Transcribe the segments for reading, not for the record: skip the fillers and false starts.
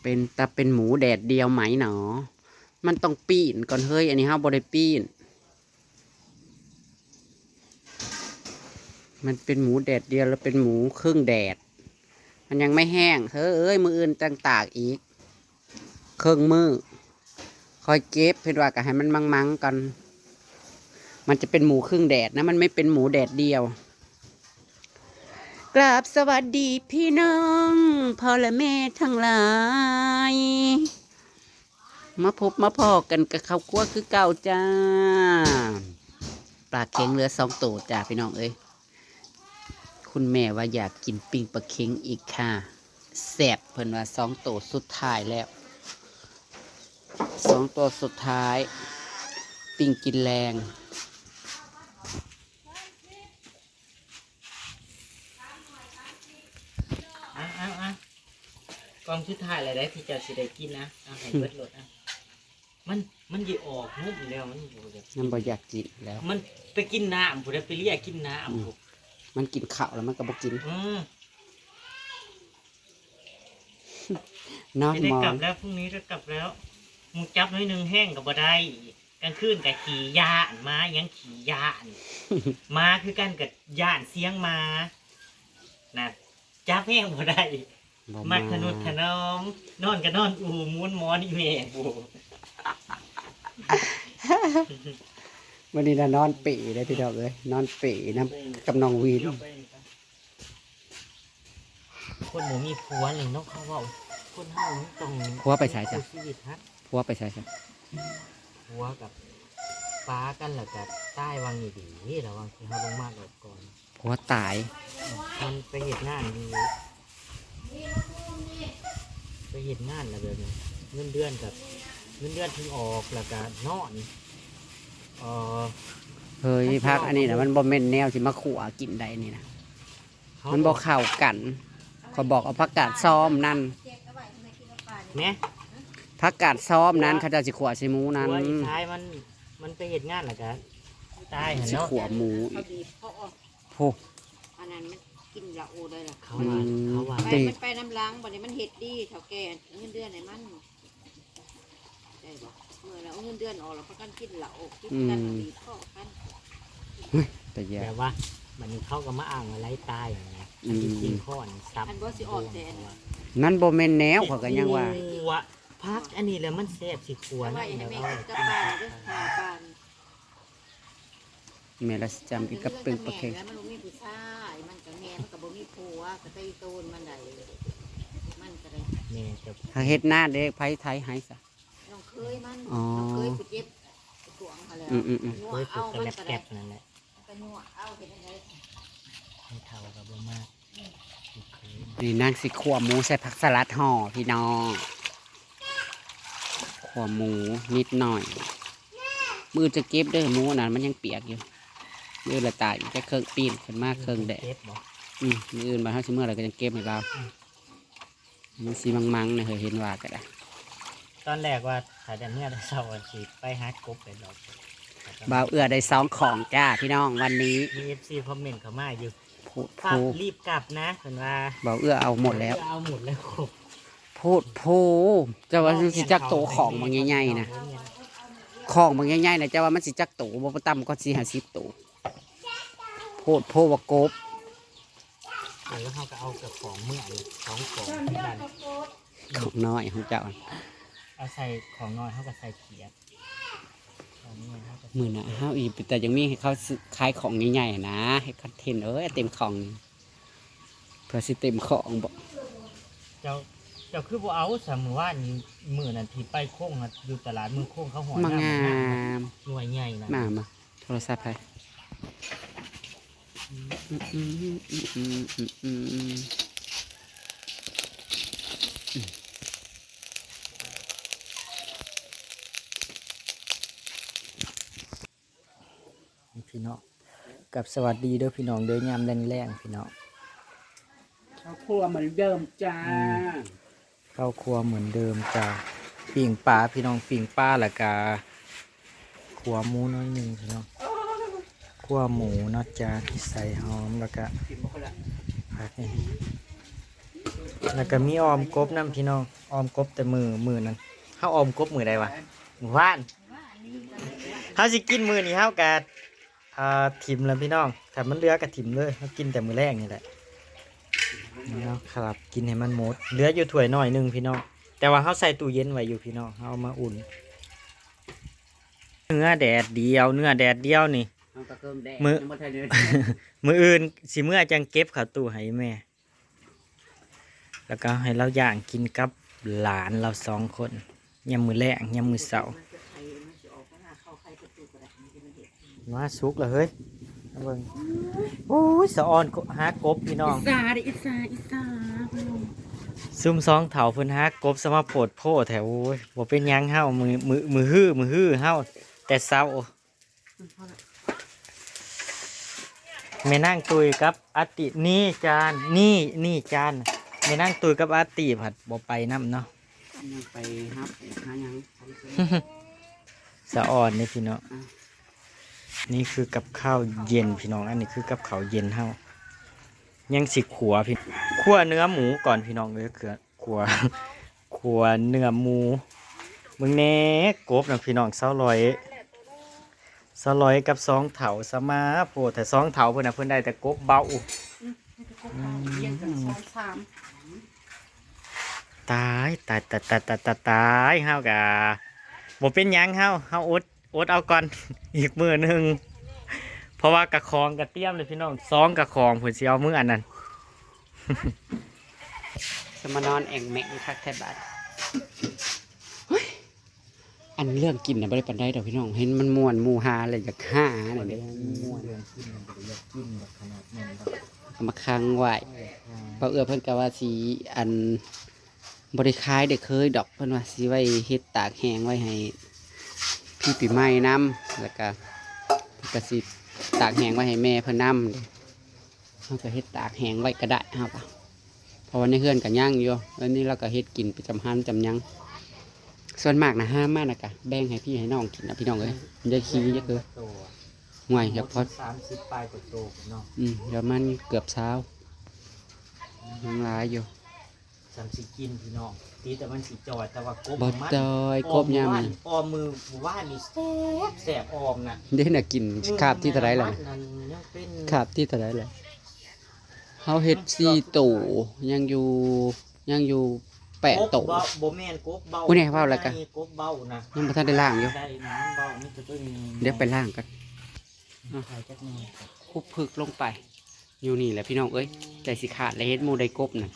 เป็นหมูแดดเดียวไหมหนอมันต้องปีนก่อนเฮ้ยอันนี้เฮาบ่ได้ปีนมันเป็นหมูแดดเดียวแล้วเป็นหมูครึ่งแดดมันยังไม่แห้งเอ้ยมืออื่นต่างตากอีกครึ่งมือคอยเก็บเพื่อว่าก็ให้มันมังๆกันมันจะเป็นหมูครึ่งแดดนะมันไม่เป็นหมูแดดเดียวกราบสวัสดีพี่น้องพ่อและแม่ทั้งหลายมาพบมาพอกันกับข้าวคั่วคือเก่าจ้าปลาเค็งเหลือ2 ตัวจ้าพี่น้องเอ้ยคุณแม่ว่าอยากกินปิ้งปลาเค็งอีกค่ะแซ่บเพิ่นว่า2 ตัวสุดท้ายแล้ว2 ตัวสุดท้ายปิ้งกินแรงกองชุดถ่ายอะไรได้ที่จะสิได้กินนะให้เบิดรถมันยีออกนุ่มแล้วมันบ่อยากกินแล้วมันไปกินน้ำผู้ใดไปเรียกกินน้ำมันกินข้าวแล้วมันก็บ่กินนอนมองกลับแล้วพรุ่งนี้จะกลับแล้วมึงจับน้อยนึงแห้งกับบ่ได้กลางคืนกับขี่ยานมายังขี่ยานมาคือกันกับยานเสียงมานะจับแห้งบ่ได้มักขนุนขนอมนอนกับนอนม้วนมอนอีเมฆบูวันนี้นะนอนปีได้พี่ดอกเลยนอนปีน้ำกับน้องวีนคนหมูมีผัวเลยเนาะเขาว่าคนเฮาต้อง ผัวไปใช้จ้ะ ชีวิตฮะ ผัวไปใช้จ้ะผัวกับฟ้ากันแล้วกับใต้วังอยู่ดีระวังที่เฮาลงมาดอกก่อนผัวตายมันไปเห็นงานดีไปเห็นงานแล้วแบบนี้เงินเดือนถึงออกแล้วก็นอนเฮ้ยพักอันนี้นะมันบ่แม่นแนวสิมาขั่วกินได้นี่นะมันบ่เข้ากันเขาบอกเอาผักกาดซ้อมนั่นแม่ผักกาดซ้อมนั้นเขาจะสิขั่วใส่หมูนั้นท้ายมันไปเห็นงานแล้วก็ตายสิขั่วหมูโหอันนั้นมันกินละโอได้ละเขาว่ามันไปน้ำล้างบ่นี้มันเห็ดดีเท่าแก่เงินเดือนไหนมันได้บ่เมื่อเราเงินเดือนออกเราพักกันกินละโอกินกันดีพ่อกันแต่แย่แต่ว่ามันเข้ากับมะอ่างอะไรตายอย่างเงี้ยกินข้อนซับอันบ่สิออกแต่นั่นบ่แม่นแนวเขาก็ยังว่าพักอันนี้แล้วมันแซ่บสิขวนแล้วก็ปานเด้อหาปานแม่ละจำกินกับปิ้งปลาเค็งแล้วมันบ่มีผู้ชายมันก็แง่มันก็บ่มีผัวก็ได้โตนมันได้มันก็ได้แม่จะถ้าเฮ็ดหน้าเด็กไผไทยให้ซะน้องเคยมันน้องเคยผู้เจ็บตวงเขาแล้วเคยฝึกกันแลบๆนั่นแหละก็นัวเอาเฮ็ดจังได๋ให้เท่ากับบ่มากนี่นางสิขั่วหมูใส่ผักสลัดห่อพี่น้องขั่วหมูนิดหน่อยมือจะเก็บเด้อหมูนั่นมันยังเปียกอยู่มือละตายจะเครื่องปีนขึ้นมาเครื่องแดดมืออื่นมาเท่าสิเมื่อไรก็ยังเก็บให้เรามันสีมังๆเนี่ยเคยเห็นว่าก็ได้ตอนแรกว่าถ้าจะเมื่อได้เสาร์อาทิตย์ไปหากบไปดอกบ่าวเอื้อได้2 ของจ้าพี่น้องวันนี้มี FC คอมเมนต์เข้ามาอยู่รีบกลับนะเห็นว่าบ่าวเอื้อเอาหมดแล้วเอาหมดแล้วครบพูดจะว่าสิจักโตของบางใหญ่ๆนะของบางใหญ่ๆนะจะว่ามันสิจักโตบ่ต่ำก็40 โตพูดว่ากบแล้วเขาก็เอากับของเมื่อของที่ดันของน้อยของเจ้าเอาใส่ของน้อยเขาก็ใส่เขียดมือนะเฮาอีแต่ยังมีให้เขาขายของใหญ่ๆนะให้คอนเทนต์เต็มของเพื่อสิเต็มของบ่เจ้าคือบ่เอาสมว่ามือนั่นที่ไปโค้งอยู่ตลาดมือโค้งเขาหอยมางามหน่วยใหญ่นะมาโทรศัพท์ให้พี่น้องกับสวัสดีเด้อพี่น้องเด้อยามแรงๆพี่น้องข้าวครัวเหมือนเดิมจ้าข้าวครัวเหมือนเดิมจ้าปิ่งปลาพี่น้องปิ่งปลาละกาขัวหมูน้อยหนึ่งพี่น้องขัวหมูนะจ้าใส่หอมแล้วก็ผักนี่ แล้วก็มีออมกบน้ำพี่น้องออมกบแต่มือนั้นเฮาออมกบมือใดวะหมู่บ้านเฮาสิกินมือนี้เฮากะถิ่มแล้วพี่น้องถ้ามันเหลือก็ถิ่มเลยเฮากินแต่มื้อแรกนี่แหละเนาะครับกินให้มันหมดเหลืออยู่ถ้วยน้อยหนึงพี่น้องแต่ว่าเฮาใส่ตู้เย็นไว้อยู่พี่น้องเฮาเอามาอุ่นเนื้อแดดเดียวนี่ เอาตะเกิงแดง มื้อ ยังบ่ทันเดือน มื้ออื่นสิมื้อจังเก็บเข้าตู้ให้แม่ แล้วก็ให้เราย่างกินกับหลานเรา2 คนยามมื้อแลงยามมื้อเช้ามาสุกแล้วเฮ้ยเอาเบิ่งโอ้ยสะออนหากบพี่น้อง อิสาพี่น้อง ซุ่มซองเถาเพิ่นหากบสมาโพดโพแถวโอ้ยบ่เป็นหยังเฮามือฮื้อเฮาแต่เช้าแม่นั่งตุยกับอาตินี่จานนี่จานแม่นั่งตุยกับอาติผัดบ่ไปน้ำเนาะ ยังไปครับหายัง สะอ่อนนี่พี่น้องนี่คือกับข้าวเย็นพี่น้องอันนี้คือกับข้าวเย็นเฮายังสิขัวพี่ขัวเนื้อหมูก่อนพี่น้องเลยคือขัว ขัวเนื้อหมูมึงแน่กบนะพี่น้องเศร้าลอยกับ2 เถาสมาโพดแต่2 เถาเพิ่นน่ะเพิ่นได้แต่กบเบาตายเฮากะบ่เป็นหยังเฮาอดเอาก่อน อีกมื้อหนึงเพราะว่ากะคองกะเตรียมเลยพี่น้อง2 กะคองเพิ่นสิเอามื้ออันนั้น จะมานอนแอ่งแมงคักแทบาดเฮ้ยอันเรื่องกินน่ะบ่ได้ปานใดดอกพี่น้องเห็นมันม่วนหมู่หาอะไรอยากหาน่ะเด้ม่วนเอามาค้างไว้เพราะเพิ่นก็ว่าสิอันบ่ได้ขายได้เคยดอกเพิ่นว่าสิไว้เฮ็ดตากแห้งไว้ให้พี่ปีใหม่นำแล้วก็สิตากแห้งไว้ให้แม่เพิ่นนำเด้เฮาก็เฮ็ดตากแห้งไว้ก็ได้เฮาก็เพราะว่าในเฮือนก็ย่างอยู่แล้วนี่เราก็เฮ็ดกินประจำห้ามจำยังส่วนมากนะห้ามมากนะกะแบ่งให้พี่ให้น้องกินนะพี่น้องเอ้ยมันจะขี้เยอะเกินห่วยครับพอ 30 ปลายกว่าโตเนาะ เดี๋ยวมันเกือบเช้ายังหลายอยู่ ฉันสิกินพี่น้องตีแต่มันสิจอยแต่ว่ากบ บ่ มัน จอยกบยามนี่ ออมมือหมู่บ้านนี่แซ่บออมนะ เด้น่ะกินคาบที่เท่าไรล่ะ นั่นยังเป็น คาบที่เท่าไรล่ะเฮาเฮ็ด4ตู่ยังอยู่8ตู่ กบเบาบ่แม่นกบเบา อุ๊ยเนี่ยเว้าแล้วกะ กบเบานะ ยังบ่ทันได้ล้างอยู่ ได้นะมันเบานี่จะเป็น เดี๋ยวไปล้างกัน ถ่ายจักหน่อย คุบพึกลงไป อยู่นี่แหละพี่น้องเอ้ยใจสิขาดและเฮ็ดหมูได้กบน่ะ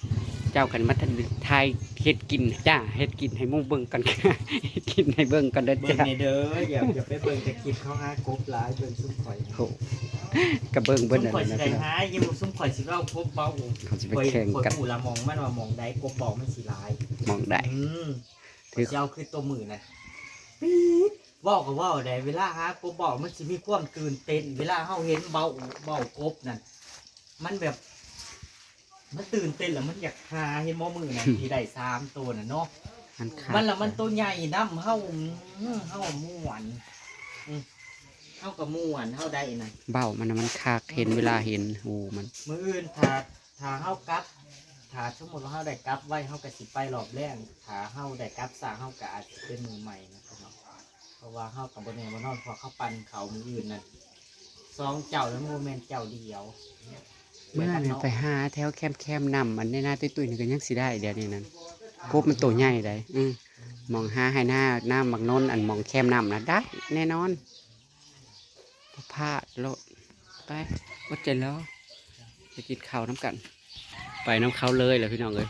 เจ้ากันมาทันทายเฮ็ดกินจ้าเฮ็ดกินให้หมูเบิ่งกัน เฮ็ดกินให้เบิ่งกันเด้อ เบิ่ง จ้า ในเด้ออย่าไปเบิ่งแต่คลิปเขาหากบหลายเบิ่งซุ่มข่อย โหกระเบิ่งเบิ่ ซุ่ ง ม นั่น ข่อย แห สิ ละ ได้ นะพี่น้อง หาอยู่ซุ่มข่อยสิเอากบเบา เขาสิไปแข่งกัน ข่อยผู้ละมองมันว่ามองได้กบเบามันสิหลาย มองได้ ถือเอาคือตัวมือนะปี๊ดบอกก็ว่าได้เวลาหากบบอกมันสิมีความตื่นเต้นเวลาเฮาเห็นเบากบนั่นมันแบบ มันตื่นเต้นแล้วมันอยากหาเห็นหมอมือน่ะ ที่ได้3 ตัวน่ะเนาะ มันขาด มันละมันตัวใหญ่น้ำเฮาม่วนเฮากับม่วนเฮาได้น่ะ เบ้ามันน่ะมันคากเห็นเวลาเห็นหูมัน มื้ออื่นถ้าเฮากลับถ้าสมมุติว่าเฮาได้กลับไว้เฮาก็สิไปรอบแรกถ้าเฮาได้กลับซาเฮาก็อาจจะเป็นมือใหม่นะครับเนาะเพราะว่าเฮากับบ่แน่บ่นอนเพอเขาปั่นเขามื้ออื่นน่ะ2 เจ้าแล้วโมเมนต์เจ้าเดียว เมื่อเนี่ยไปหาแถวแคมนำมันในหน้าตุ้ยๆนี่ก็ยังสิได้เดี๋ยวนี้นั้นกบมันตัวใหญ่ได้มองหาให้หน้ามักนนอันมองแคมนำนะได้แน่นอนบ่พลาดโลดไปวัดใจแล้วจะกินข้าวน้ำกัน ไปน้ำเขาเลยแหละพี่น้องเอ้ย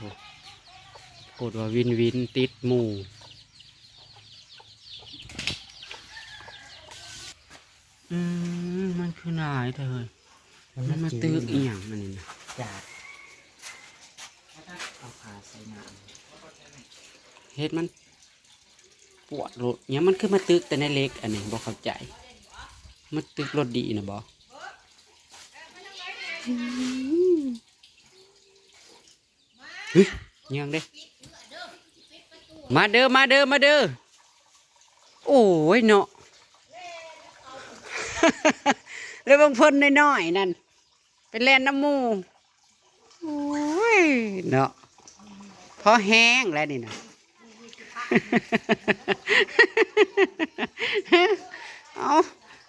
โคตรว่าวินติดหมู่มันคือหนายเธอมันมาตื้ออีหยังมันนี่นะ จากเอาผ้าใส่น้ เฮ็ดมันปวดรถเนี่ยมันคือมาตึกแต่ในเล็กอันนี้บ่เข้าใจมันตึกรถดีนะบ่เฮ้ยยังเด้มาเด้อโอ้ยเนาะ แล้วบางคนน้อยๆนั่นเป็นแลนน้ำหมูโอ้ยเนาะ พอแห้งแล้วนี่นะ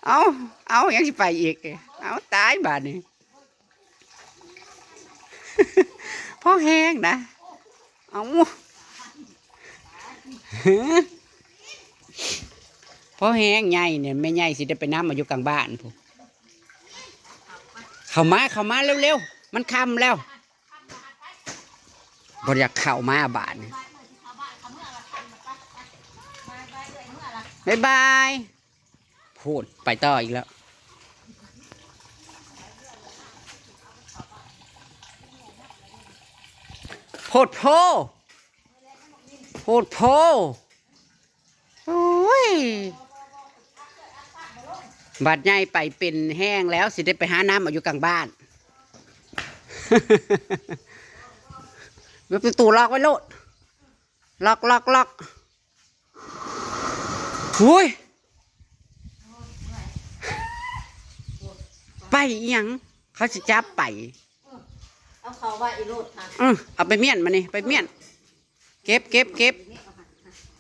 เอายังสิไปอีกเอาตายบาดนี้ พอแห้งนะเอาพอแห้งใหญ่เนี่ยไม่ใหญ่สิได้ไปน้ำมาอยู่กลางบ้านพูเข้ามาเร็วๆมันค่ำแล้วบ่อยากเข้ามาบ้านบ๊ายบายพูดไปต่ออีกแล้วโพดโพโอ้ยบาดใหญ่ไปเป็นแห้งแล้วสิได้ไปหาน้ำมาอยู่กลางบ้าน ประตูล็อกไว้โลดล็อกหุยไปอีหยังเขาจะจับไป เอาเขาว่าอีโรดค่ะ เอาไปเมี่ยนมานี่ไปเมี่ยนเก็บ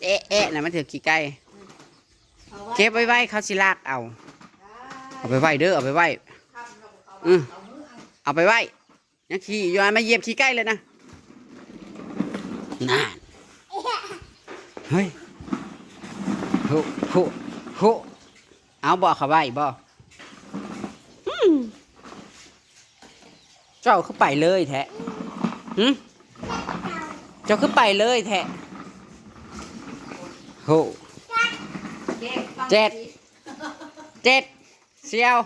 เอะน่ะมันถือขี้ไก่เก็บไว้เขาสิลากเอาไปไว้เด้อเอาไปไว้เอาไปไว้ยังขี้ย้อนมาเหยียบขี้ไก่เลยนะน่าเฮ้ยโหเอาบ่เขาไว้บ่เจ้าเข้าไปเลยแท้เจ้าเข้าไปเลยแท้โหเจ็ดเซียว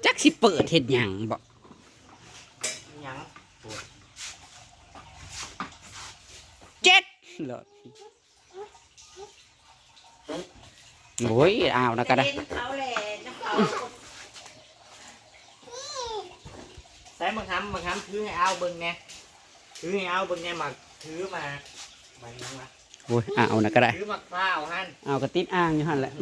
จักสิเปิดเห็ดหยังบ่ ยัง เจ็ดเลยโอ้ยเอานะก็ได้ เขาแหละน้ำเขา ใส่บางคำถือให้เอาเบิ่งแน่ถือให้เอาเบิ่งแน่มาถือมามันยังวะ โอ้ยเอานะก็ได้ ถือมะพร้าวฮั่น เอากระติดอ่างอยู่หั่นแหละ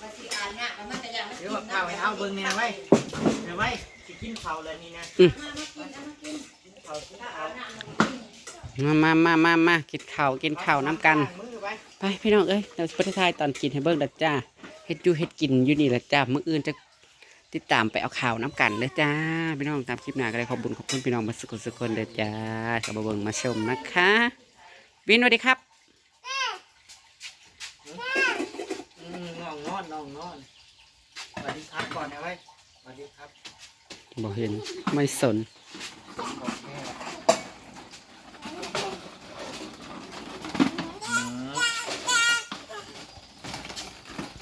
มาสิอ่านเนี่ยมันจะยังไม่ ถือ กิน มะพร้าวให้เอาเบิ่งแน่ไว้เดี๋ยวไว้สิกินข้าวเลยนี่นะ กิน ข้าวกินข้าว มากินข้าวน้ำกัน มือไว้ ไปพี่น้องเอ้ยเราจะไปถ่ายตอนกินให้เบิ่งดัจ้าเฮ็ดอยู่เฮ็ดกินอยู่นี่แหละจ้ามื้ออื่นจะติดตามไปเอาข่าวน้ำกันเลยจ้าพี่น้องตามคลิปหน้าก็ได้ขอบคุณพี่น้องมาสุขคนเลยจ้ากับมาเบิ่งมาชมนะคะวินสวัสดีครับ น้องนอนสวัสดีครับก่อนนะไว้สวัสดีครับ บอกเห็นไม่สน ขอบ